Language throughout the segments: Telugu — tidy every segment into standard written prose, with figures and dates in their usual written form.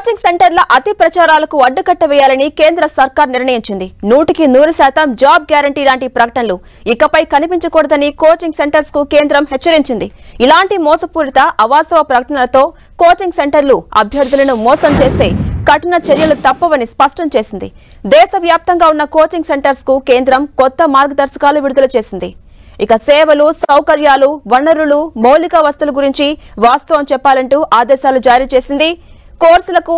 కోచింగ్ సెంటర్ల అతి ప్రచారాలకు అడ్డుకట్ట వేయాలని కేంద్ర సర్కార్ నిర్ణయించింది. 100% జాబ్ గ్యారంటీ లాంటి ప్రకటనలు ఇకపై కనిపించకూడదని కోచింగ్ సెంటర్స్ కు కేంద్రం హెచ్చరించింది. ఇలాంటి మోసపూరిత అవాస్తవ ప్రకటనలతో కోచింగ్ సెంటర్లు అభ్యర్థులను మోసం చేస్తే కఠిన చర్యలు తప్పవని స్పష్టం చేసింది. దేశవ్యాప్తంగా ఉన్న కోచింగ్ సెంటర్స్ కు కేంద్రం కొత్త మార్గదర్శకాలు విడుదల చేసింది. ఇక సేవలు, సౌకర్యాలు, వనరులు, మౌలిక వసతుల గురించి వాస్తవం చెప్పాలంటూ ఆదేశాలు జారీ చేసింది. కోర్సులకు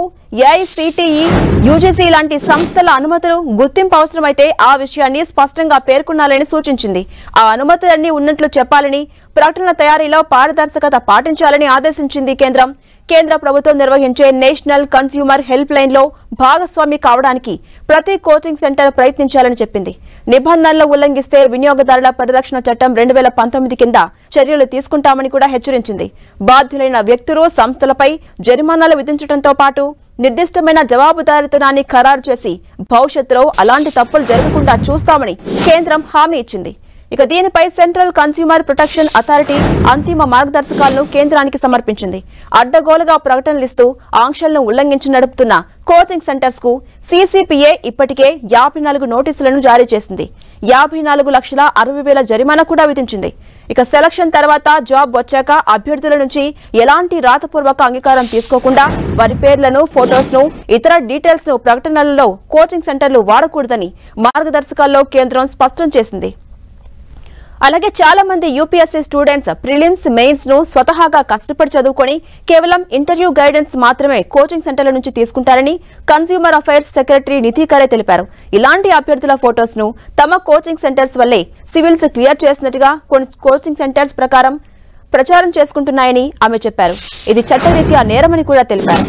ఏఐసిటిఈ, యూజీసీ లాంటి సంస్థల అనుమతులు, గుర్తింపు అవసరమైతే ఆ విషయాన్ని స్పష్టంగా పేర్కొనాలని సూచించింది. ఆ అనుమతులన్నీ ఉన్నట్లు చెప్పాలని, ప్రకటనల తయారీలో పారదర్శకత పాటించాలని ఆదేశించింది కేంద్రం. కేంద్ర ప్రభుత్వం నిర్వహించే నేషనల్ కన్స్యూమర్ హెల్ప్ లైన్ లో భాగస్వామి కావడానికి ప్రతి కోచింగ్ సెంటర్ ప్రయత్నించాలని చెప్పింది. నిబంధనలు ఉల్లంఘిస్తే వినియోగదారుల పరిరక్షణ చట్టం 2019 కింద చర్యలు తీసుకుంటామని కూడా హెచ్చరించింది. బాధ్యులైన వ్యక్తులు, సంస్థలపై జరిమానాలు విధించడంతో పాటు నిర్దిష్టమైన జవాబుదారీతనాన్ని ఖరారు చేసి భవిష్యత్తులో అలాంటి తప్పులు జరగకుండా చూస్తామని కేంద్రం హామీ ఇచ్చింది. ఇక దీనిపై సెంట్రల్ కన్స్యూమర్ ప్రొటెక్షన్ అథారిటీ అంతిమ మార్గదర్శకాలను కేంద్రానికి సమర్పించింది. అడ్డగోలుగా ప్రకటనలిస్తూ ఆంక్షలను ఉల్లంఘించి నడుపుతున్న కోచింగ్ సెంటర్స్ కు సీసీపీఏ ఇప్పటికే 54 నోటీసులను జారీ చేసింది. 54,60,000 జరిమానా కూడా విధించింది. ఇక సెలక్షన్ తర్వాత జాబ్ వచ్చాక అభ్యర్థుల నుంచి ఎలాంటి రాతపూర్వక అంగీకారం తీసుకోకుండా వారి పేర్లను, ఫోటోస్ ను, ఇతర డీటెయిల్స్ ను ప్రకటనలలో కోచింగ్ సెంటర్లు వాడకూడదని మార్గదర్శకాల్లో కేంద్రం స్పష్టం చేసింది. అలాగే చాలా మంది యూపీఎస్సీ స్టూడెంట్స్ ప్రిలిమ్స్, మెయిన్స్ ను స్వతహాగా కష్టపడి చదువుకొని కేవలం ఇంటర్వ్యూ గైడెన్స్ మాత్రమే కోచింగ్ సెంటర్ల నుంచి తీసుకుంటారని కన్స్యూమర్ అఫైర్స్ సెక్రటరీ నిధి ఖరే తెలిపారు. ఇలాంటి అభ్యర్థుల ఫోటోస్ ను తమ కోచింగ్ సెంటర్స్ వల్లే సివిల్స్ క్లియర్ చేసినట్టుగా కొన్ని కోచింగ్ సెంటర్స్ ప్రచారం చేసుకుంటున్నాయని ఆమె చెప్పారు. ఇది చట్టరీత్యా నేరమని కూడా తెలిపారు.